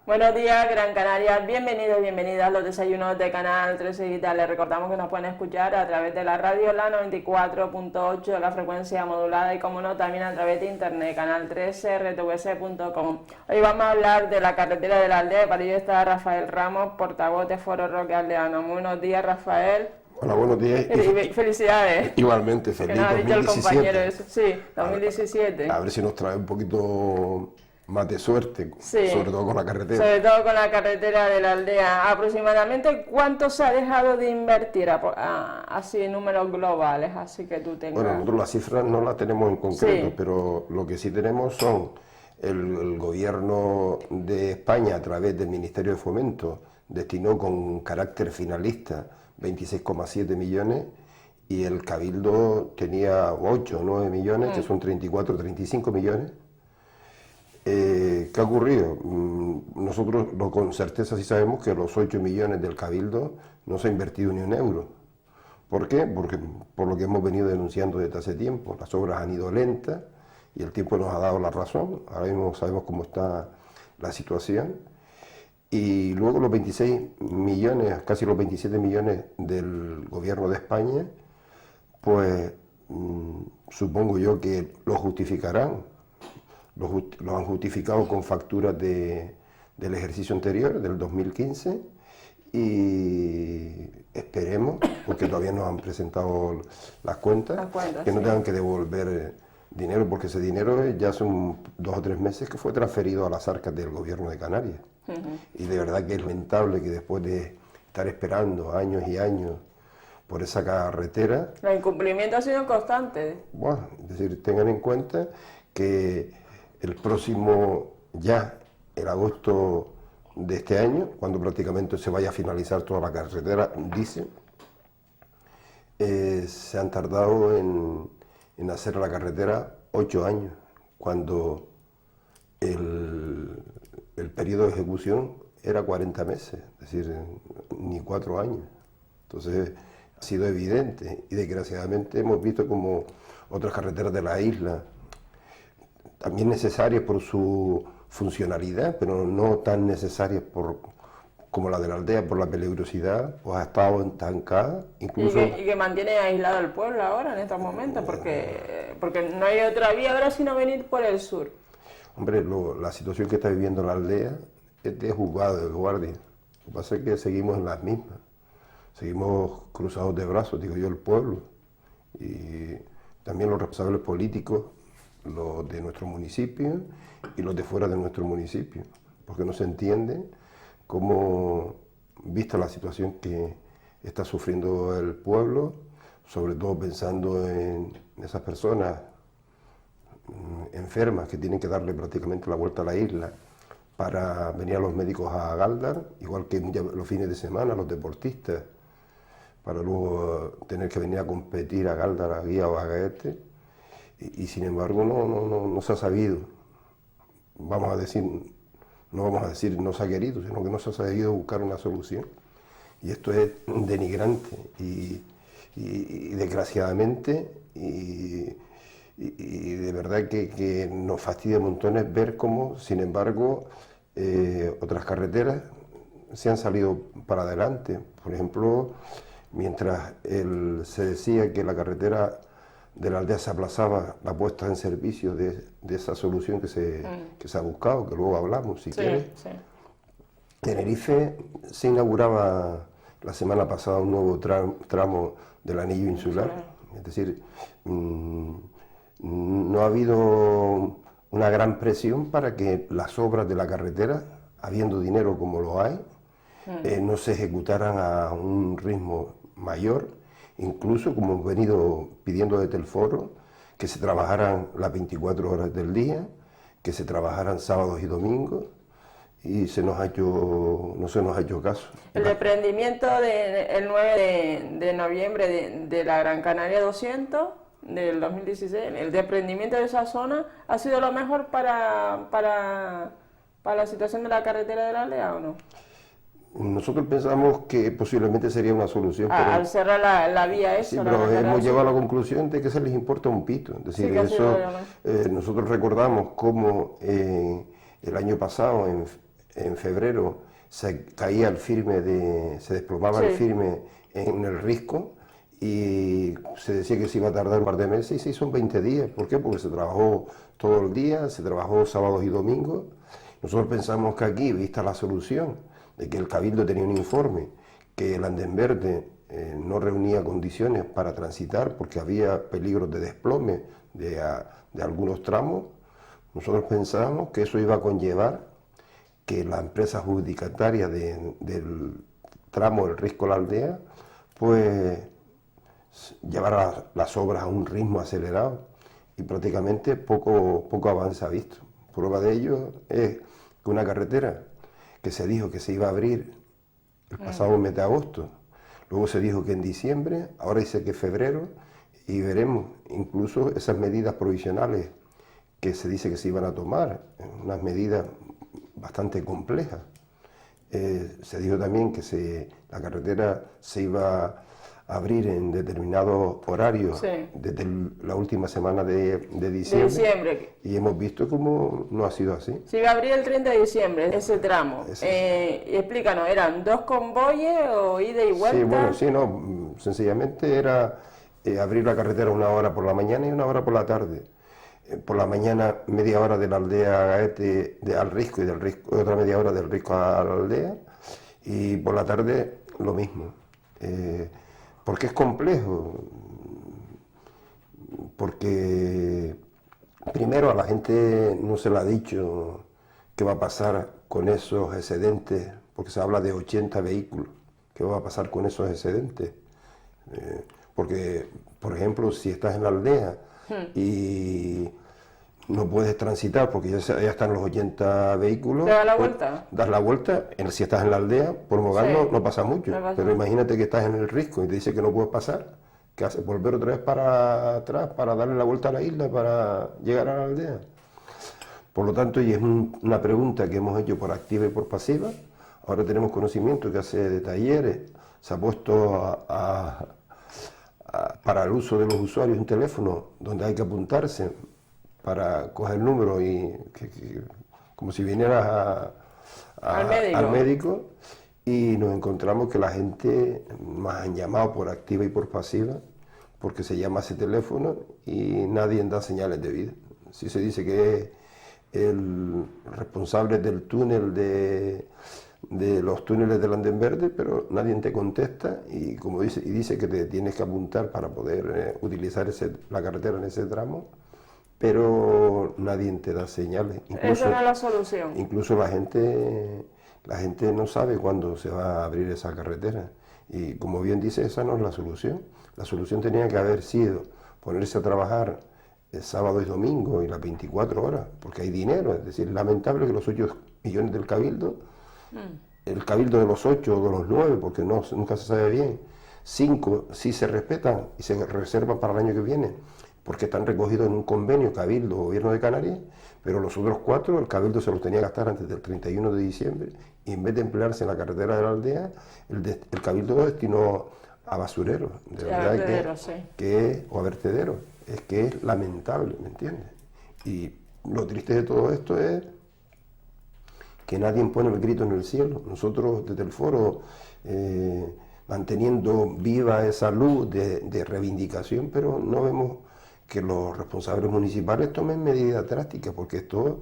Buenos días, Gran Canaria. Bienvenidos, bienvenidas a los desayunos de Canal 13 Digital. Les recordamos que nos pueden escuchar a través de la radio, la 94.8 de la frecuencia modulada y, como no, también a través de internet, canal13rtvc.com. Hoy vamos a hablar de la carretera de la aldea. Para ello está Rafael Ramos, portavoz de Foro Roque Aldeano. Muy buenos días, Rafael. Hola, buenos días. Felicidades. Igualmente, feliz que nos ha dicho el 2017. compañero eso. Sí, 2017. A ver si nos trae un poquito más de suerte, Sí, sobre todo con la carretera. sobre todo con la carretera de la aldea. Aproximadamente, ¿cuánto se ha dejado de invertir? Así en números globales, así que tú tengas. Bueno, nosotros las cifras no las tenemos en concreto, Sí. pero lo que sí tenemos son el gobierno de España, a través del Ministerio de Fomento, destinó con carácter finalista 26,7 millones, y el Cabildo tenía 8 o 9 millones, que son 34 o 35 millones. ¿Qué ha ocurrido? Nosotros con certeza sí sabemos que los 8 millones del Cabildo no se ha invertido ni un euro. ¿Por qué? Porque por lo que hemos venido denunciando desde hace tiempo, las obras han ido lentas y el tiempo nos ha dado la razón. Ahora mismo sabemos cómo está la situación. Y luego los 26 millones, casi los 27 millones del gobierno de España, pues supongo yo que lo justificarán. Lo han justificado con facturas del ejercicio anterior, del 2015, y esperemos, porque todavía no han presentado las cuentas, que no tengan que devolver dinero, porque ese dinero ya son 2 o 3 meses que fue transferido a las arcas del gobierno de Canarias. Y de verdad que es lamentable que después de estar esperando años y años por esa carretera... El incumplimiento ha sido constante. Bueno, es decir, tengan en cuenta que el próximo, ya el agosto de este año, cuando prácticamente se vaya a finalizar toda la carretera, dicen, se han tardado en hacer la carretera 8 años, cuando el periodo de ejecución era 40 meses, es decir, ni 4 años. Entonces ha sido evidente, y desgraciadamente hemos visto como otras carreteras de la isla, también necesarias por su funcionalidad, pero no tan necesarias como la de la aldea por la peligrosidad, pues ha estado estancada. Incluso... Y que mantiene aislado el pueblo ahora, en estos momentos, porque no hay otra vía ahora sino venir por el sur. Hombre, la situación que está viviendo la aldea es de juzgado, de guardia. Lo que pasa es que seguimos en las mismas, seguimos cruzados de brazos, digo yo, el pueblo, y también los responsables políticos, los de nuestro municipio y los de fuera de nuestro municipio, porque no se entiende cómo, vista la situación que está sufriendo el pueblo, sobre todo pensando en esas personas enfermas que tienen que darle prácticamente la vuelta a la isla para venir a los médicos a Galdar, igual que los fines de semana, los deportistas, para luego tener que venir a competir a Galdar, a Guía o a Gaete. Y sin embargo no se ha sabido, no vamos a decir no se ha querido, sino que no se ha sabido buscar una solución. Y esto es denigrante y desgraciadamente y de verdad que nos fastidia montones ver cómo, sin embargo, otras carreteras se han salido para adelante. Por ejemplo, mientras se decía que la carretera de la aldea se aplazaba la puesta en servicio de esa solución que se ha buscado, que luego hablamos si quieres. Sí. Tenerife se inauguraba la semana pasada un nuevo tramo del anillo insular, es decir, no ha habido una gran presión para que las obras de la carretera, habiendo dinero como lo hay, no se ejecutaran a un ritmo mayor. Incluso, como hemos venido pidiendo desde el foro, que se trabajaran las 24 horas del día, que se trabajaran sábados y domingos, y no se nos ha hecho caso. El desprendimiento el 9 de noviembre de la Gran Canaria 200 del 2016, el desprendimiento de esa zona ha sido lo mejor para la situación de la carretera de la aldea, ¿o no? Nosotros pensamos que posiblemente sería una solución. Al cerrar la vía esa. Sí, pero hemos llegado a la conclusión de que se les importa un pito. Es decir, sí, nosotros recordamos cómo el año pasado, en febrero se caía el firme, se desplomaba el firme en el Risco y se decía que se iba a tardar un par de meses y se hizo en 20 días. ¿Por qué? Porque se trabajó todo el día, se trabajó sábados y domingos. Nosotros pensamos que aquí, vista la solución de que el Cabildo tenía un informe, que el Andén Verde no reunía condiciones para transitar porque había peligros de desplome de algunos tramos, nosotros pensábamos que eso iba a conllevar que la empresa adjudicataria del tramo del Risco-La Aldea, pues llevara las obras a un ritmo acelerado y prácticamente poco avance ha visto. Prueba de ello es que una carretera que se dijo que se iba a abrir el pasado mes de agosto, luego se dijo que en diciembre, ahora dice que febrero, y veremos incluso esas medidas provisionales que se dice que se iban a tomar, unas medidas bastante complejas. Se dijo también que la carretera se iba a abrir en determinados horarios desde la última semana de diciembre. Y hemos visto cómo no ha sido así. Se iba a abrir el 30 de diciembre ese tramo. Explícanos, ¿eran 2 convoyes o ida y vuelta? Sí, bueno, sí, no, sencillamente era abrir la carretera una hora por la mañana y una hora por la tarde. Por la mañana media hora de la aldea Agaete al Risco y otra media hora del Risco a la aldea, y por la tarde lo mismo. ¿Por qué es complejo? Porque primero a la gente no se le ha dicho qué va a pasar con esos excedentes, porque se habla de 80 vehículos. ¿Qué va a pasar con esos excedentes? Porque, por ejemplo, si estás en la aldea y no puedes transitar porque ya están los 80 vehículos. ¿Te das la vuelta? Das la vuelta, si estás en la aldea, por Mogán no pasa mucho. Pero imagínate que estás en el Risco y te dice que no puedes pasar. ¿Qué haces? Volver otra vez para atrás, para darle la vuelta a la isla, para llegar a la aldea. Por lo tanto, y es una pregunta que hemos hecho por activa y por pasiva. Ahora tenemos conocimiento que hace de talleres, se ha puesto para el uso de los usuarios un teléfono donde hay que apuntarse para coger el número y como si vinieras al médico, y nos encontramos que la gente nos han llamado por activa y por pasiva porque se llama ese teléfono y nadie da señales de vida. Si se dice que es el responsable del túnel de los túneles del Andén Verde, pero nadie te contesta y dice que te tienes que apuntar para poder utilizar la carretera en ese tramo, pero nadie te da señales. Esa no es la solución. Incluso la gente no sabe cuándo se va a abrir esa carretera. Y como bien dice, esa no es la solución. La solución tenía que haber sido ponerse a trabajar el sábado y domingo y las 24 horas, porque hay dinero. Es decir, lamentable que los 8 millones del Cabildo, el Cabildo de los 8 o de los 9, porque nunca se sabe bien, 5 sí se respetan y se reservan para el año que viene, porque están recogidos en un convenio Cabildo, Gobierno de Canarias, pero los otros 4 el Cabildo se los tenía que gastar antes del 31 de diciembre y en vez de emplearse en la carretera de la aldea, el Cabildo lo destinó a basureros, de verdad o a vertederos. Es que es lamentable, ¿me entiendes? Y lo triste de todo esto es que nadie pone el grito en el cielo. Nosotros desde el foro manteniendo viva esa luz de reivindicación, pero no vemos que los responsables municipales tomen medidas drásticas, porque esto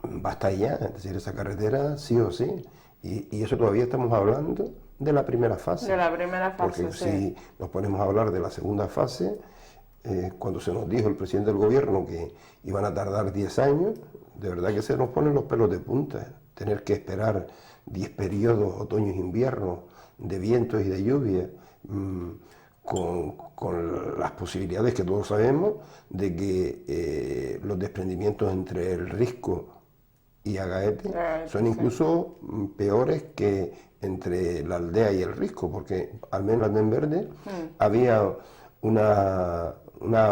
basta ya, es decir, esa carretera sí o sí, y eso todavía estamos hablando de la primera fase. De la primera fase, porque si nos ponemos a hablar de la segunda fase, cuando se nos dijo el presidente del gobierno que iban a tardar 10 años, de verdad que se nos ponen los pelos de punta, tener que esperar 10 periodos, otoños e inviernos, de vientos y de lluvia, con las posibilidades que todos sabemos de que los desprendimientos entre el Risco y Agaete son incluso peores que entre la aldea y el Risco, porque al menos en Andén Verde había una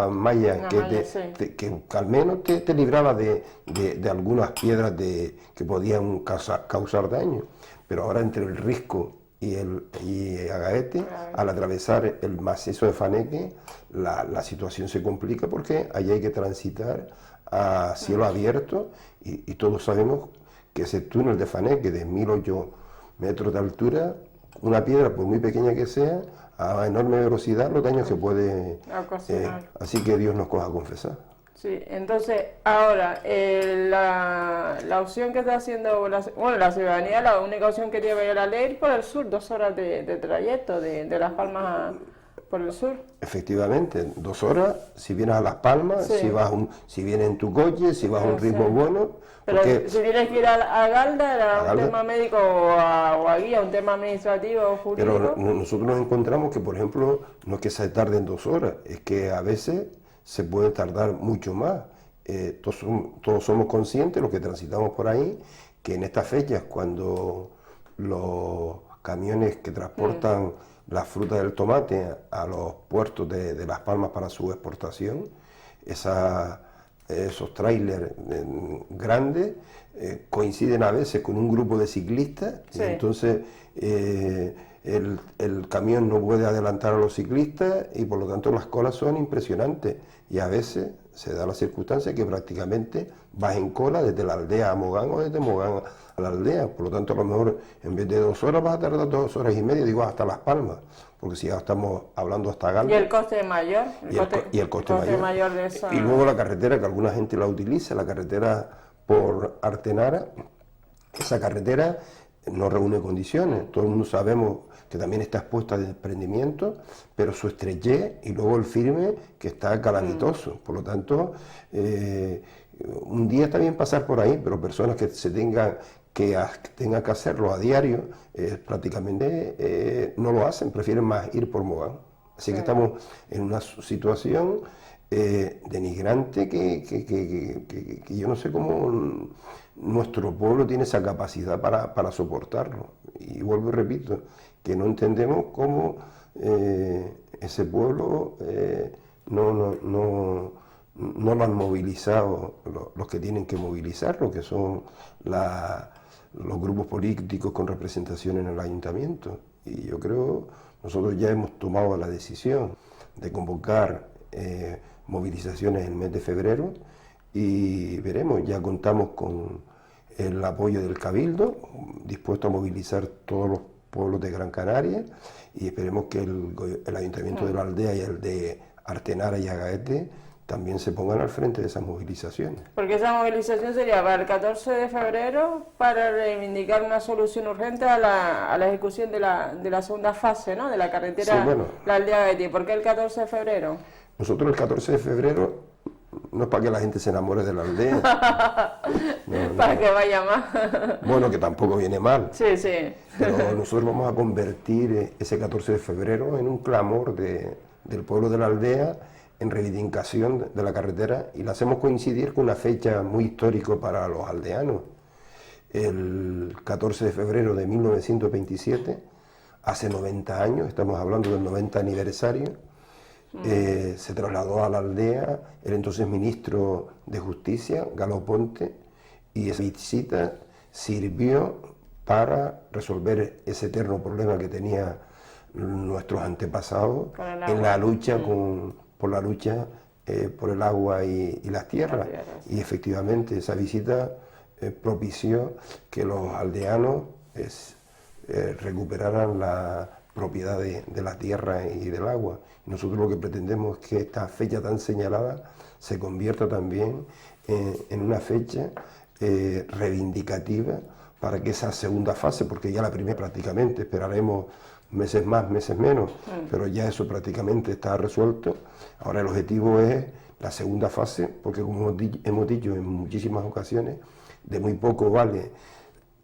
malla que al menos te libraba de algunas piedras que podían causar daño, pero ahora entre el Risco y Agaete, al atravesar el macizo de Faneque, la situación se complica porque allí hay que transitar a cielo abierto y todos sabemos que ese túnel de Faneque de 1008 metros de altura, una piedra, por muy pequeña que sea, a enorme velocidad, los daños que puede... así que Dios nos coja a confesar. Sí, entonces, ahora, la opción que está haciendo, la ciudadanía, la única opción que tiene la ley por el sur, 2 horas de trayecto de Las Palmas por el sur. Efectivamente, 2 horas, si vienes a Las Palmas, sí. si vienes en tu coche, si vas a un ritmo bueno... Pero porque, si tienes que ir a Galda, era un tema médico o a guía, un tema administrativo o jurídico. Pero nosotros nos encontramos que, por ejemplo, no es que se tarden 2 horas, es que a veces se puede tardar mucho más. Todos somos conscientes, los que transitamos por ahí, que en estas fechas, cuando los camiones que transportan la fruta del tomate a los puertos de Las Palmas para su exportación, esos trailers grandes coinciden a veces con un grupo de ciclistas, sí. Y entonces el camión no puede adelantar a los ciclistas y por lo tanto las colas son impresionantes y a veces se da la circunstancia que prácticamente vas en cola desde la aldea a Mogán o desde Mogán a la aldea, por lo tanto a lo mejor en vez de 2 horas vas a tardar 2 horas y media, digo hasta Las Palmas, porque si ya estamos hablando hasta Galda. ¿Y el coste mayor? El coste mayor de esa... Y luego la carretera, que alguna gente la utiliza, la carretera por Artenara, esa carretera no reúne condiciones, todo el mundo sabemos que también está expuesta a desprendimiento, pero su estrechez y luego el firme que está calamitoso, por lo tanto un día está bien pasar por ahí, pero personas que tengan que hacerlo a diario, prácticamente no lo hacen, prefieren más ir por Mogán. Así que estamos en una situación denigrante que yo no sé cómo nuestro pueblo tiene esa capacidad para soportarlo. Y vuelvo y repito, que no entendemos cómo ese pueblo no lo han movilizado los que tienen que movilizarlo, que son los grupos políticos con representación en el ayuntamiento. Y yo creo, nosotros ya hemos tomado la decisión de convocar movilizaciones en el mes de febrero y veremos, ya contamos con el apoyo del Cabildo, dispuesto a movilizar todos los pueblos de Gran Canaria y esperemos que el Ayuntamiento de la Aldea y el de Artenara y Agaete también se pongan al frente de esas movilizaciones. Porque esa movilización sería para el 14 de febrero para reivindicar una solución urgente a la ejecución de la segunda fase, ¿no? De la carretera, sí, bueno, la Aldea Agaete. ¿Por qué el 14 de febrero? Nosotros el 14 de febrero no es para que la gente se enamore de la aldea. No. Para que vaya más. Bueno, que tampoco viene mal. Sí, sí. Pero nosotros vamos a convertir ese 14 de febrero en un clamor del pueblo de la aldea en reivindicación de la carretera y la hacemos coincidir con una fecha muy histórica para los aldeanos. El 14 de febrero de 1927, hace 90 años, estamos hablando del 90 aniversario, se trasladó a la aldea el entonces ministro de Justicia, Galo Ponte, y esa visita sirvió para resolver ese eterno problema que tenían nuestros antepasados en la lucha por el agua y las tierras. Y efectivamente esa visita propició que los aldeanos recuperaran la propiedad de la tierra y del agua. Nosotros lo que pretendemos es que esta fecha tan señalada se convierta también en una fecha reivindicativa para que esa segunda fase, porque ya la primera prácticamente esperaremos meses más, meses menos, pero ya eso prácticamente está resuelto. Ahora el objetivo es la segunda fase, porque como hemos dicho en muchísimas ocasiones, de muy poco vale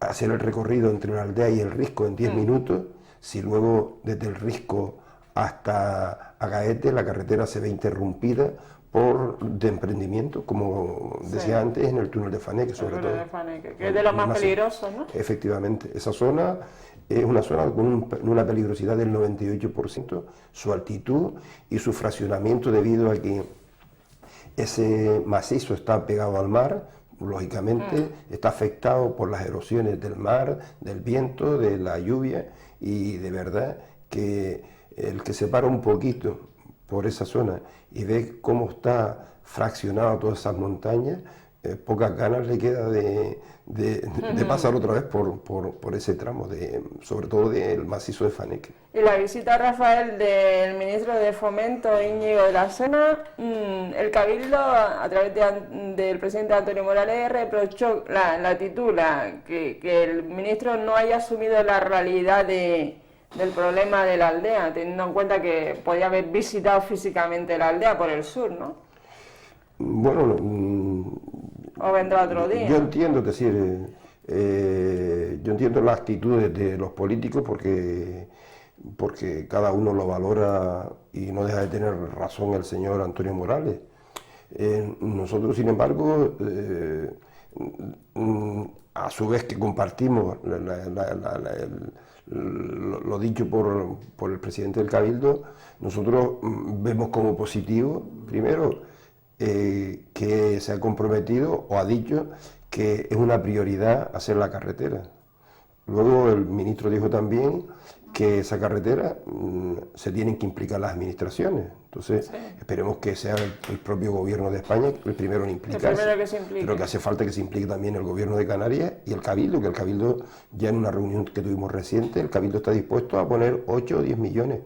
hacer el recorrido entre la aldea y el Risco en 10 minutos, si luego desde el Risco hasta Agaete la carretera se ve interrumpida por emprendimiento, como decía antes, en el túnel de Faneque, sobre todo. Que es de los más peligrosos, ¿no? Efectivamente, esa zona es una zona con una peligrosidad del 98%, su altitud y su fraccionamiento debido a que ese macizo está pegado al mar, lógicamente está afectado por las erosiones del mar, del viento, de la lluvia, y de verdad que el que se para un poquito por esa zona y ve cómo está fraccionado todas esas montañas, pocas ganas le queda de pasar otra vez por ese tramo, sobre todo del macizo de Faneque. Y la visita, Rafael, del ministro de Fomento, Íñigo de la Serna, el Cabildo, a través del presidente Antonio Morales, reprochó la titula, que el ministro no haya asumido la realidad del problema de la aldea, teniendo en cuenta que podía haber visitado físicamente la aldea por el sur, ¿no? Bueno, ¿O vendrá otro día? yo entiendo, es decir, yo entiendo las actitudes de los políticos porque cada uno lo valora y no deja de tener razón el señor Antonio Morales. Nosotros, sin embargo, a su vez que compartimos lo dicho por el presidente del Cabildo, nosotros vemos como positivo, primero, que se ha comprometido o ha dicho que es una prioridad hacer la carretera. Luego el ministro dijo también que esa carretera se tienen que implicar las administraciones. Entonces, sí, esperemos que sea el propio gobierno de España el primero en implicarse. El primero que se implique. Pero que hace falta que se implique también el gobierno de Canarias y el Cabildo, que el Cabildo, ya en una reunión que tuvimos reciente, el Cabildo está dispuesto a poner 8 o 10 millones.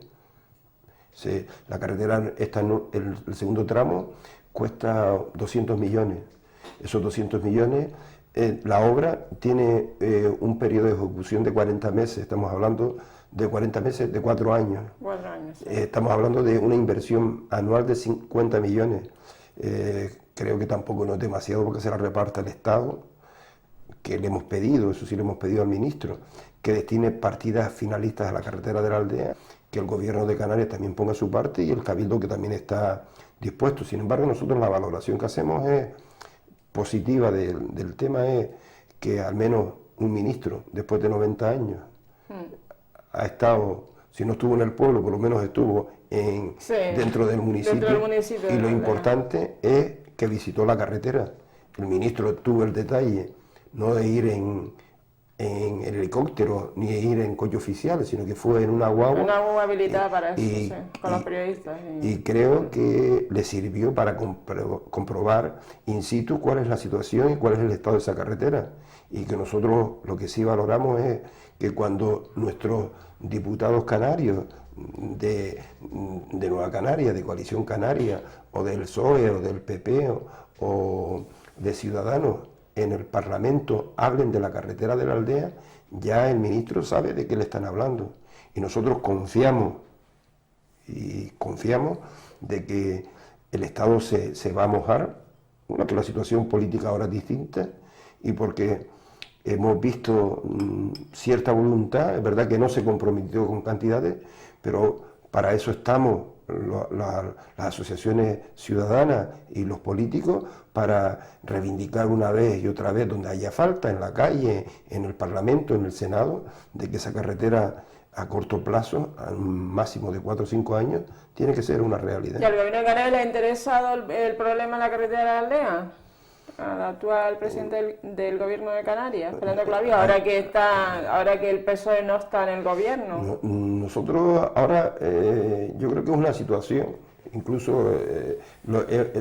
La carretera, el segundo tramo, cuesta 200 millones. Esos 200 millones, la obra tiene un periodo de ejecución de 40 meses, estamos hablando de 40 meses de 4 años. 4 años, sí. Estamos hablando de una inversión anual de 50 millones. Creo que tampoco no es demasiado porque se la reparta el Estado, que le hemos pedido, eso sí le hemos pedido al ministro, que destine partidas finalistas a la carretera de la aldea, que el gobierno de Canarias también ponga su parte y el Cabildo que también está dispuesto. Sin embargo, nosotros la valoración que hacemos es positiva del tema, es que al menos un ministro, después de 90 años, ha estado, si no estuvo en el pueblo, por lo menos estuvo dentro del municipio, y lo importante es que visitó la carretera. El ministro tuvo el detalle no de ir en helicóptero ni de ir en coche oficial, sino que fue en una guagua. Una guagua habilitada para eso, sí, con los periodistas. Y creo que le sirvió para comprobar in situ cuál es la situación y cuál es el estado de esa carretera. Y que nosotros lo que sí valoramos es que cuando nuestros diputados canarios de Nueva Canaria, de Coalición Canaria, o del PSOE, o del PP, o de Ciudadanos, en el Parlamento hablen de la carretera de la aldea, ya el ministro sabe de qué le están hablando. Y nosotros confiamos de que el Estado se va a mojar, que la situación política ahora es distinta, y porque hemos visto cierta voluntad. Es verdad que no se comprometió con cantidades, pero para eso estamos las asociaciones ciudadanas y los políticos, para reivindicar una vez y otra vez donde haya falta, en la calle, en el Parlamento, en el Senado, de que esa carretera a corto plazo, a un máximo de 4 o 5 años, tiene que ser una realidad. ¿Y al gobierno de Canarias le ha interesado el problema de la carretera de la aldea? Al actual presidente del gobierno de Canarias, Fernando Clavijo, ahora que el PSOE no está en el gobierno. Nosotros ahora, yo creo que es una situación, incluso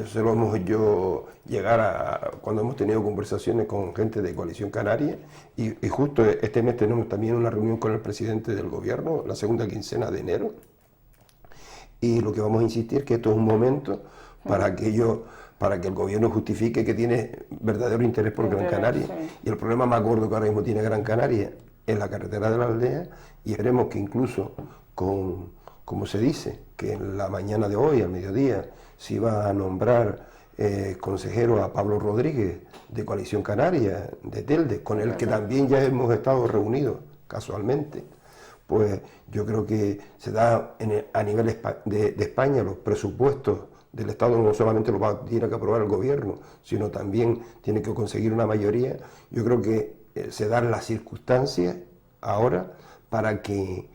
se lo hemos hecho llegar cuando hemos tenido conversaciones con gente de Coalición Canaria, y justo este mes tenemos también una reunión con el presidente del gobierno, la segunda quincena de enero, y lo que vamos a insistir es que esto es un momento para que el gobierno justifique que tiene verdadero interés por Gran Canaria. Sí. Y el problema más gordo que ahora mismo tiene Gran Canaria es la carretera de la aldea, y veremos que incluso como se dice, que en la mañana de hoy, al mediodía, se iba a nombrar consejero a Pablo Rodríguez de Coalición Canaria, de Telde, con el que también ya hemos estado reunidos casualmente. Pues yo creo que se da a nivel de España los presupuestos del Estado, no solamente lo tiene que aprobar el gobierno, sino también tiene que conseguir una mayoría. Yo creo que se dan las circunstancias ahora para que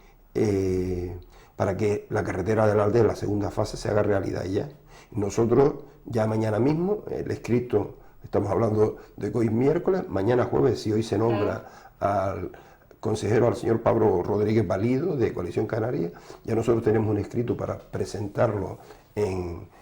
la carretera de la aldea, la segunda fase, se haga realidad ya. Nosotros ya mañana mismo, el escrito, estamos hablando de que hoy es miércoles, mañana jueves, si hoy se nombra al consejero, al señor Pablo Rodríguez Valido de Coalición Canaria, ya nosotros tenemos un escrito para presentarlo en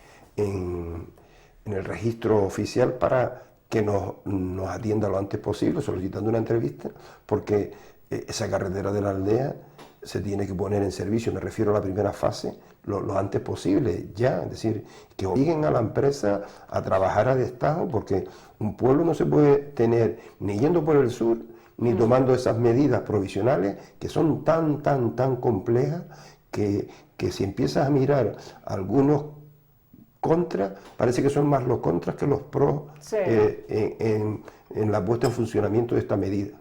el registro oficial, para que nos atienda lo antes posible, solicitando una entrevista, porque esa carretera de la aldea se tiene que poner en servicio, me refiero a la primera fase, lo antes posible, ya, es decir, que obliguen a la empresa a trabajar a destajo, porque un pueblo no se puede tener ni yendo por el sur, ni tomando esas medidas provisionales que son tan complejas, que si empiezas a mirar algunos contras, parece que son más los contras que los pros Sí. en la puesta en funcionamiento de esta medida.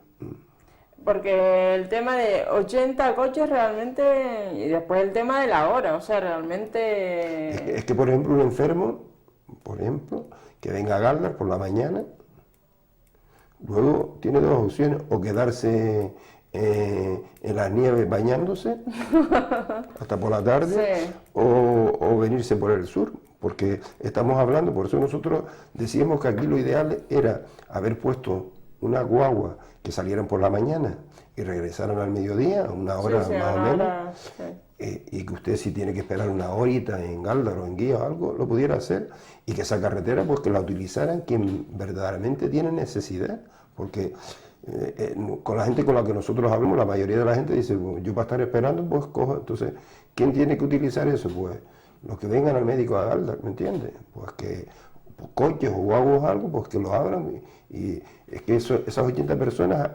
Porque el tema de 80 coches realmente, y después el tema de la hora, o sea, realmente... Es que, por ejemplo, un enfermo, que venga a Galdar por la mañana, luego tiene dos opciones, o quedarse en las nieves bañándose hasta por la tarde, Sí. o venirse por el sur, porque estamos hablando, por eso nosotros decíamos que aquí lo ideal era haber puesto una guagua que salieran por la mañana y regresaran al mediodía, una hora Sí, más o una menos, hora, sí. y que usted si tiene que esperar una horita en Galdar o en Guía o algo, lo pudiera hacer, y que esa carretera pues que la utilizaran quien verdaderamente tiene necesidad, porque con la gente con la que nosotros hablamos, la mayoría de la gente dice, bueno, yo para estar esperando, pues cojo, entonces, ¿quién tiene que utilizar eso? Pues los que vengan al médico a Galdar, ¿me entiendes? Pues que pues, coches o guaguas o algo, pues que lo abran, y es que esas 80 personas,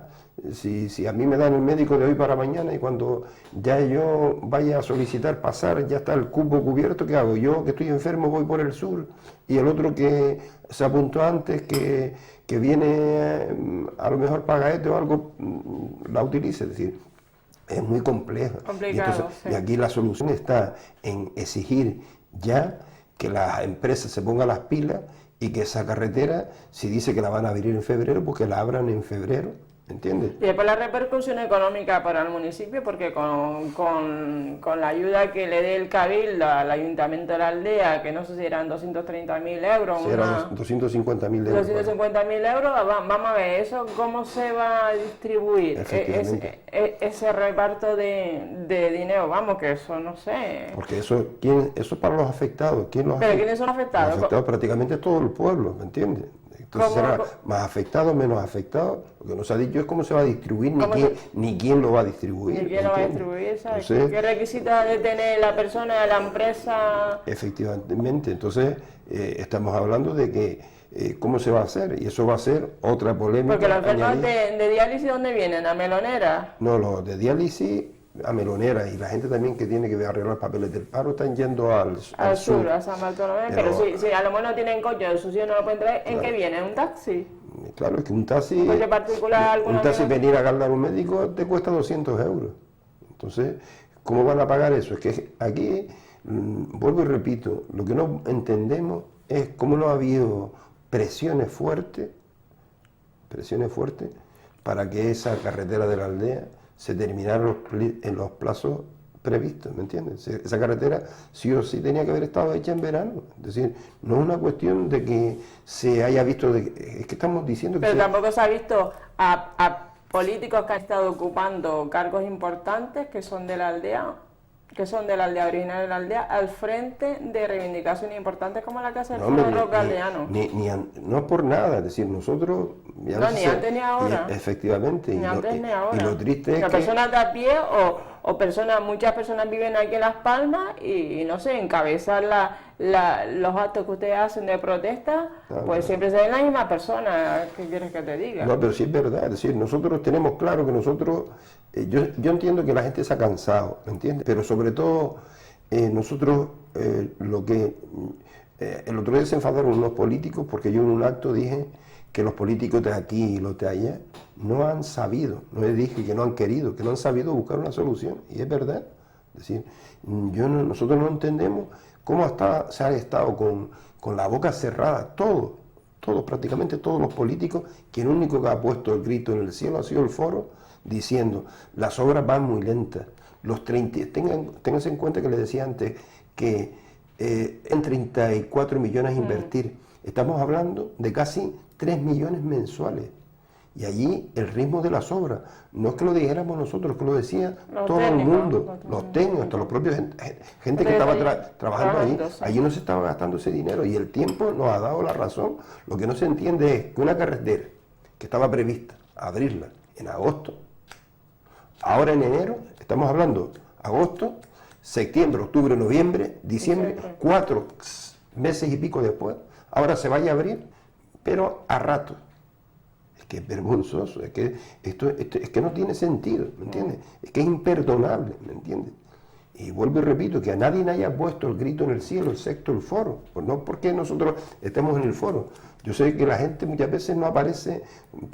si a mí me dan el médico de hoy para mañana y cuando ya yo vaya a solicitar pasar, ya está el cupo cubierto, ¿qué hago? Yo que estoy enfermo voy por el sur y el otro que se apuntó antes, que viene a lo mejor paga este o algo, la utilice, es decir, es muy complejo. Complicado, sí. Y aquí la solución está en exigir ya que las empresas se pongan las pilas y que esa carretera, si dice que la van a abrir en febrero, pues que la abran en febrero, ¿entiendes? Y después la repercusión económica para el municipio, porque con la ayuda que le dé el Cabildo al Ayuntamiento de la aldea, que no sé si eran 230.000 euros, Sí, eran 250.000 euros. 250.000 euros, vamos a ver eso, cómo se va a distribuir Efectivamente. ese reparto de dinero, vamos, que eso no sé. Porque eso es para los afectados. ¿Quién los ¿Pero afecta? quiénes son afectados? Los afectados prácticamente todo el pueblo, ¿me entiendes? Entonces ¿Cómo? será más afectados, menos afectados. Lo que no se ha dicho es cómo se va a distribuir, ¿Cómo ni quién lo va a distribuir. ¿Y quién lo va a ¿entiendes? distribuir? ¿Sabes? Entonces, ¿Qué requisitos ha de tener la persona, la empresa? efectivamente, entonces estamos hablando de que cómo se va a hacer, y eso va a ser otra polémica. Porque los enfermos añadida. de diálisis, ¿dónde vienen? ¿A Melonera? No, los de diálisis a Melonera, y la gente también que tiene que arreglar papeles del paro están yendo al sur. A San Bartolomé. Pero- Pero si a lo mejor no tienen coche, sus hijos no lo pueden traer, ¿en qué viene? ¿Un taxi? Claro, es que un taxi, Coche particular, alguna un taxi amiga. venir a Galdar un médico te cuesta 200 euros. Entonces, ¿cómo van a pagar eso? Es que aquí, vuelvo y repito, lo que no entendemos es cómo no ha habido presiones fuertes para que esa carretera de la aldea se terminara en los plazos previstos, ¿me entiendes? Esa carretera sí o sí tenía que haber estado hecha en verano. Es decir, no es una cuestión de que se haya visto, es que estamos diciendo que Pero tampoco se ha visto a políticos que han estado ocupando cargos importantes que son de la aldea, originaria de la aldea, al frente de reivindicaciones importantes como la que hace el No, hombre, Foro Roca Aldeano. no es por nada, es decir, nosotros... ya No, ni antes ni ahora. Efectivamente. Ni antes ni ahora. Y lo triste es Las que... personas de a pie o personas, muchas personas viven aquí en Las Palmas y no sé, encabezar los actos que ustedes hacen de protesta, pues siempre se ven las mismas personas. ¿Qué quieres que te diga? No, pero sí es verdad, es decir, nosotros tenemos claro que nosotros, yo entiendo que la gente se ha cansado, ¿me entiendes? Pero sobre todo, nosotros, el otro día se enfadaron unos políticos porque yo en un acto dije que los políticos de aquí y los de allá no han sabido, no les dije que no han querido, que no han sabido buscar una solución, y es verdad. Es decir, nosotros no entendemos cómo se ha estado con la boca cerrada, todos, prácticamente todos los políticos, que el único que ha puesto el grito en el cielo ha sido el Foro, diciendo, las obras van muy lentas, ténganse en cuenta que les decía antes que en 34 millones a invertir, estamos hablando de casi 3 millones mensuales, Y allí el ritmo de las obras, no es que lo dijéramos nosotros, es que lo decía Los todo el técnicos, mundo, los técnicos, hasta los propios gente que estaba trabajando allí. sí. Allí no se estaba gastando ese dinero y el tiempo nos ha dado la razón. Lo que no se entiende es que una carretera que estaba prevista abrirla en agosto, ahora en enero, estamos hablando agosto, septiembre, octubre, noviembre, diciembre, 4 meses y pico después, ahora se vaya a abrir, pero a rato. Es que es vergonzoso, es que esto es que no tiene sentido, ¿me entiendes? Es que es imperdonable, ¿me entiendes? Y vuelvo y repito, que a nadie haya puesto el grito en el cielo, excepto el foro. Pues no porque nosotros estemos en el foro. Yo sé que la gente muchas veces no aparece,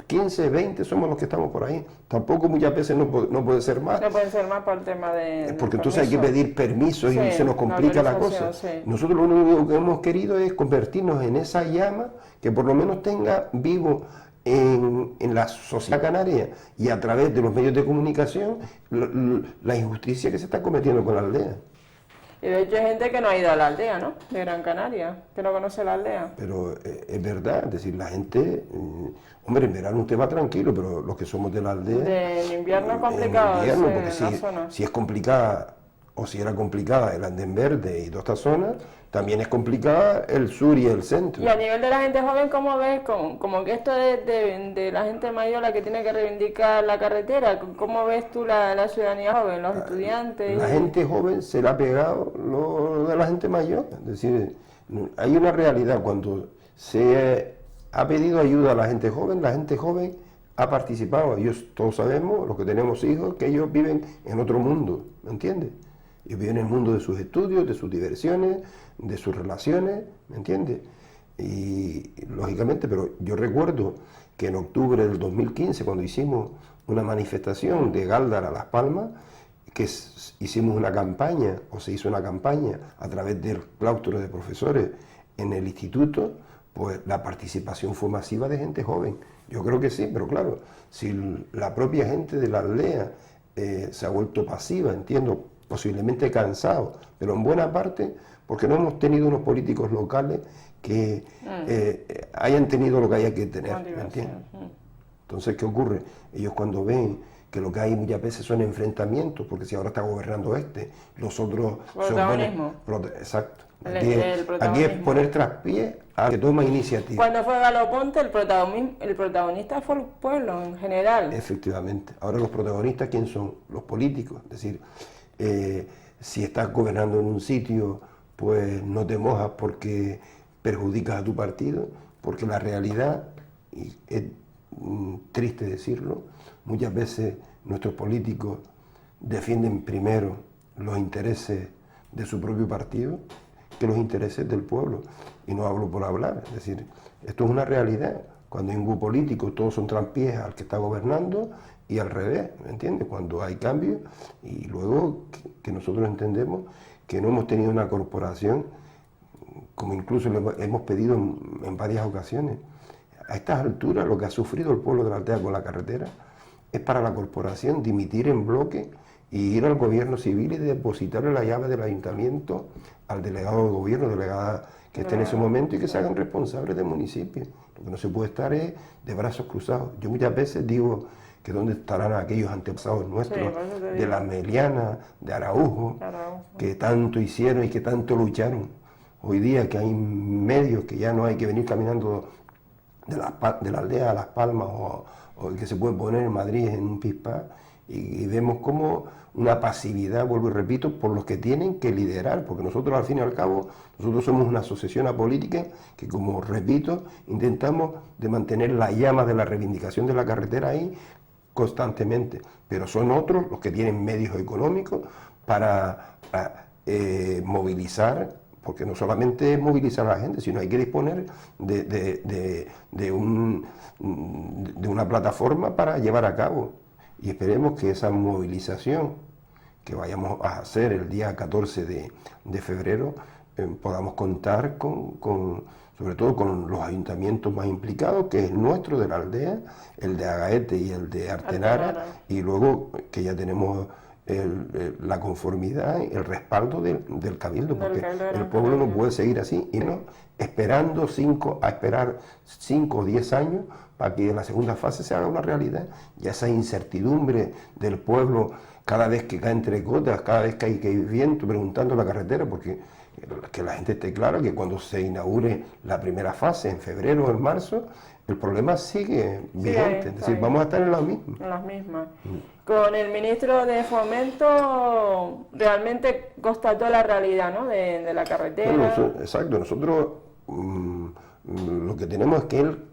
15, 20 somos los que estamos por ahí. Tampoco muchas veces no puede ser más. No puede ser más por el tema de... Porque entonces hay que pedir permisos y se nos complica la cosa. Sí. Nosotros lo único que hemos querido es convertirnos en esa llama que por lo menos tenga vivo en la sociedad canaria y a través de los medios de comunicación la injusticia que se está cometiendo con la aldea. Y de hecho hay gente que no ha ido a la aldea, ¿no? De Gran Canaria, que no conoce la aldea. Pero es verdad, es decir, la gente, hombre, en verano usted va tranquilo, pero los que somos de la aldea... En invierno es complicado, en invierno, en porque la zona. si es complicada, o si era complicada el Andén Verde y toda esta zona, también es complicada el sur y el centro. Y a nivel de la gente joven, ¿cómo ves? Como que esto de la gente mayor, la que tiene que reivindicar la carretera, ¿cómo ves tú la ciudadanía joven, los estudiantes? La gente joven se le ha pegado lo de la gente mayor. Es decir, hay una realidad, cuando se ha pedido ayuda a la gente joven ha participado. Ellos todos sabemos, los que tenemos hijos, que ellos viven en otro mundo, ¿me entiendes? Ellos viven en el mundo de sus estudios, de sus diversiones, de sus relaciones, ¿me entiendes? Y lógicamente, pero yo recuerdo que en octubre del 2015, cuando hicimos una manifestación de Gáldara a Las Palmas, que hicimos una campaña, o se hizo una campaña a través del claustro de profesores en el instituto, pues la participación fue masiva de gente joven. Yo creo que sí, pero claro, si la propia gente de la aldea se ha vuelto pasiva, entiendo, posiblemente cansado, pero en buena parte porque no hemos tenido unos políticos locales que hayan tenido lo que haya que tener, ¿me entiendes? Entonces, ¿qué ocurre? Ellos cuando ven que lo que hay muchas veces son enfrentamientos, porque si ahora está gobernando los otros protagonismo. Exacto. El Aquí es poner traspié al que toma iniciativa. Cuando fue Galo Ponte, el protagonista fue el pueblo en general. Efectivamente. Ahora los protagonistas, ¿quién son? Los políticos. Es decir, si estás gobernando en un sitio, pues no te mojas porque perjudicas a tu partido, porque la realidad, y es triste decirlo, muchas veces nuestros políticos defienden primero los intereses de su propio partido que los intereses del pueblo. Y no hablo por hablar, es decir, esto es una realidad. Cuando hay un grupo político, todos son traspiés al que está gobernando y al revés, ¿me entiendes? Cuando hay cambios y luego que nosotros entendemos que no hemos tenido una corporación, como incluso le hemos pedido en varias ocasiones. A estas alturas lo que ha sufrido el pueblo de la aldea con la carretera es para la corporación dimitir en bloque y ir al gobierno civil y depositarle la llave del ayuntamiento al delegado de gobierno, delegada que esté en ese momento y que se hagan responsables del municipio. Lo que no se puede estar es de brazos cruzados. Yo muchas veces digo que dónde estarán aquellos antepasados nuestros, de la Meliana, de Araujo, que tanto hicieron y que tanto lucharon. Hoy día que hay medios que ya no hay que venir caminando de la aldea a Las Palmas o que se puede poner en Madrid en un pispá y vemos como una pasividad, vuelvo y repito, por los que tienen que liderar, porque nosotros al fin y al cabo, nosotros somos una asociación apolítica que, como repito, intentamos de mantener la llama de la reivindicación de la carretera ahí constantemente, pero son otros los que tienen medios económicos para movilizar, porque no solamente es movilizar a la gente, sino hay que disponer de una plataforma para llevar a cabo. Y esperemos que esa movilización que vayamos a hacer el día 14 de febrero podamos contar sobre todo con los ayuntamientos más implicados, que es el nuestro de la aldea, el de Agaete y el de Artenara, y luego que ya tenemos la conformidad, el respaldo del Cabildo, porque el pueblo Canaria. no puede seguir así y no esperar 5 o 10 años para que la segunda fase se haga una realidad. Ya esa incertidumbre del pueblo cada vez que cae entre gotas, cada vez que hay viento, preguntando la carretera, porque que la gente esté clara que cuando se inaugure la primera fase en febrero o en marzo, el problema sigue vigente, es decir, vamos a estar en la misma. En las mismas. Con el ministro de Fomento realmente constató la realidad, ¿no?, de la carretera. Bueno, exacto, nosotros lo que tenemos es que él,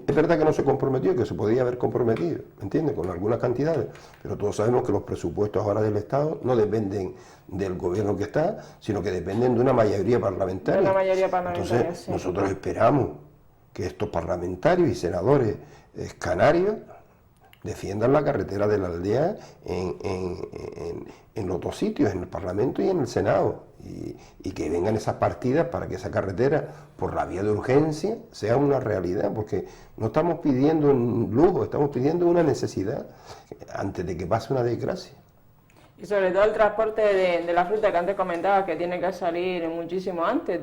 es verdad que no se comprometió, que se podía haber comprometido, ¿entiendes?, con algunas cantidades, pero todos sabemos que los presupuestos ahora del Estado no dependen del gobierno que está, sino que dependen de una mayoría parlamentaria. De una mayoría parlamentaria. Entonces, sí, nosotros esperamos que estos parlamentarios y senadores canarios defiendan la carretera de la aldea en los dos sitios, en el Parlamento y en el Senado, y que vengan esas partidas para que esa carretera, por la vía de urgencia, sea una realidad, porque no estamos pidiendo un lujo, estamos pidiendo una necesidad antes de que pase una desgracia. Y sobre todo el transporte de la fruta que antes comentabas, que tiene que salir muchísimo antes,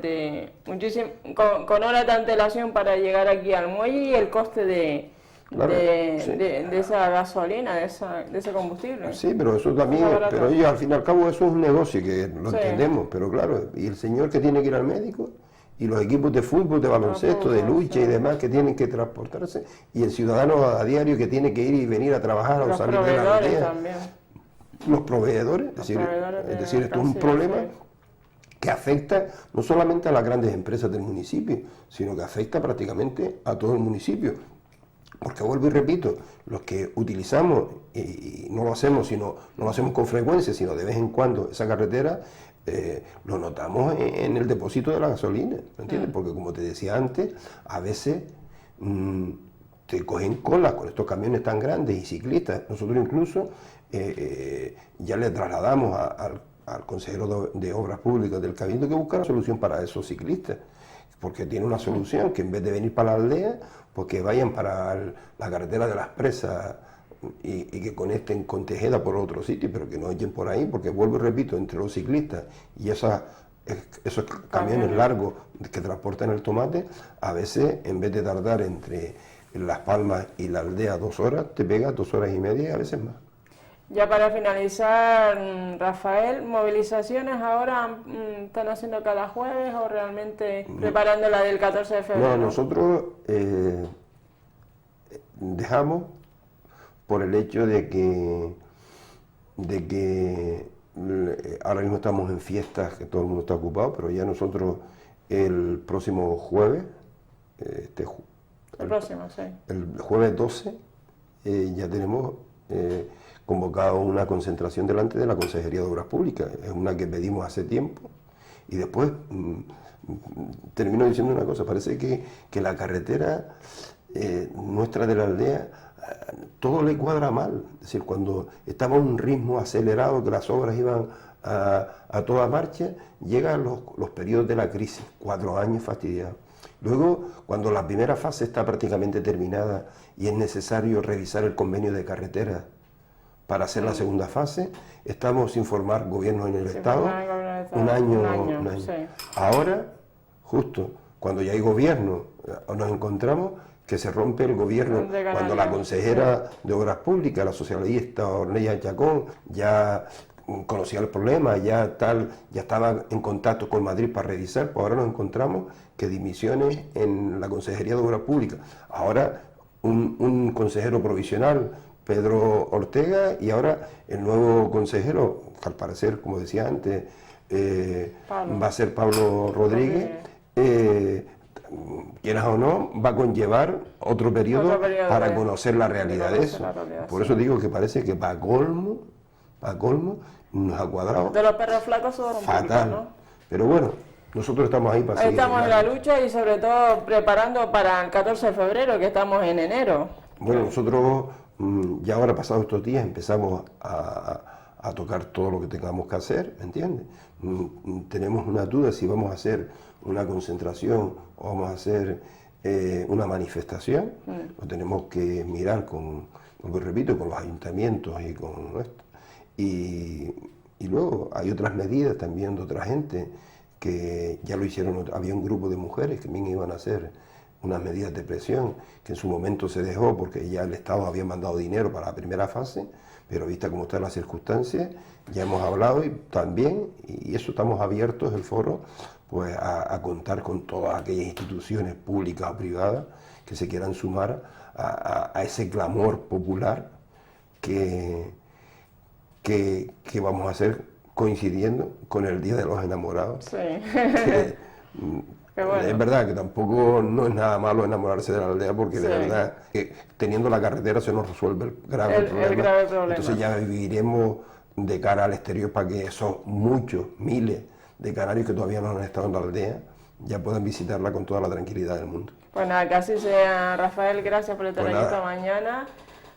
con horas de antelación para llegar aquí al muelle, y el coste de esa gasolina, de ese combustible. Sí, pero eso también, pero oye, al fin y al cabo eso es un negocio que lo entendemos, pero claro, y el señor que tiene que ir al médico, y los equipos de fútbol, de baloncesto, de lucha y demás que tienen que transportarse, y el ciudadano a diario que tiene que ir y venir a trabajar o salir de la aldea. También. Los proveedores, es decir, esto es un problema que afecta no solamente a las grandes empresas del municipio, sino que afecta prácticamente a todo el municipio. Porque vuelvo y repito, los que utilizamos, y no lo hacemos con frecuencia, sino de vez en cuando, esa carretera, lo notamos en el depósito de la gasolina, ¿me entiendes? Porque como te decía antes, a veces te cogen colas con estos camiones tan grandes y ciclistas. Nosotros incluso ya le trasladamos al consejero de Obras Públicas del Cabildo que buscara una solución para esos ciclistas, porque tiene una solución que en vez de venir para la aldea, pues que vayan para la carretera de las Presas y que conecten con Tejeda por otro sitio, pero que no echen por ahí, porque vuelvo y repito, entre los ciclistas y esos camiones largos que transportan el tomate, a veces en vez de tardar entre Las Palmas y la aldea 2 horas, te pega 2 horas y media y a veces más. Ya para finalizar, Rafael, ¿movilizaciones ahora están haciendo cada jueves o realmente preparando la del 14 de febrero? No, nosotros dejamos por el hecho de que ahora mismo estamos en fiestas, que todo el mundo está ocupado, pero ya nosotros el próximo jueves, el jueves 12, ya tenemos convocado una concentración delante de la Consejería de Obras Públicas. Es una que pedimos hace tiempo y después termino diciendo una cosa, parece que la carretera nuestra de la aldea todo le cuadra mal, es decir, cuando estamos en un ritmo acelerado, que las obras iban a toda marcha, llegan los periodos de la crisis, 4 años fastidiados. Luego, cuando la primera fase está prácticamente terminada y es necesario revisar el convenio de carretera para hacer la segunda fase, estamos sin formar gobierno en el Estado, un año. Sí. Ahora, justo cuando ya hay gobierno, nos encontramos que se rompe el gobierno, cuando la consejera de Obras Públicas, la socialista Orneya Chacón, ya conocía el problema, ya estaba en contacto con Madrid para revisar, pues ahora nos encontramos que dimisiones en la Consejería de Obras Públicas. Ahora un consejero provisional, Pedro Ortega, y ahora el nuevo consejero, que al parecer, como decía antes, va a ser Pablo Rodríguez, quieras o no, va a conllevar otro periodo para conocer la realidad de eso. Por eso digo que parece que para colmo, nos ha cuadrado. De los perros flacos son fatal, ¿no? Pero bueno, nosotros estamos ahí para seguir. Estamos en la lucha y sobre todo preparando para el 14 de febrero, que estamos en enero. Bueno, nosotros ya ahora pasados estos días empezamos a tocar todo lo que tengamos que hacer, ¿me entiendes? Tenemos una duda si vamos a hacer una concentración o vamos a hacer una manifestación. Lo tenemos que mirar con, repito, con los ayuntamientos y con esto. Y luego hay otras medidas también de otra gente que ya lo hicieron, había un grupo de mujeres que también iban a hacer unas medidas de presión, que en su momento se dejó porque ya el Estado había mandado dinero para la primera fase, pero vista cómo están las circunstancias, ya hemos hablado y también, y eso estamos abiertos, el foro, pues a contar con todas aquellas instituciones públicas o privadas que se quieran sumar a ese clamor popular que vamos a hacer coincidiendo con el Día de los Enamorados. Sí. Que, Qué bueno. es verdad que tampoco no es nada malo enamorarse de la aldea, porque Sí. de verdad que teniendo la carretera se nos resuelve el grave problema. grave problema. Entonces ya viviremos de cara al exterior para que esos muchos, miles de canarios que todavía no han estado en la aldea ya puedan visitarla con toda la tranquilidad del mundo. Pues nada, que así sea, Rafael, gracias por estar Pues aquí nada. esta mañana.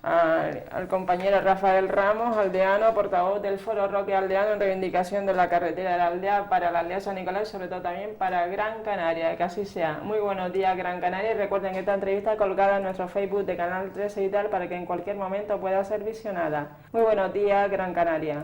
Al compañero Rafael Ramos, aldeano, portavoz del Foro Roque Aldeano en reivindicación de la carretera de la aldea para la aldea San Nicolás y sobre todo también para Gran Canaria, que así sea. Muy buenos días, Gran Canaria, y recuerden que esta entrevista colgada en nuestro Facebook de Canal 13 y tal para que en cualquier momento pueda ser visionada. Muy buenos días, Gran Canaria.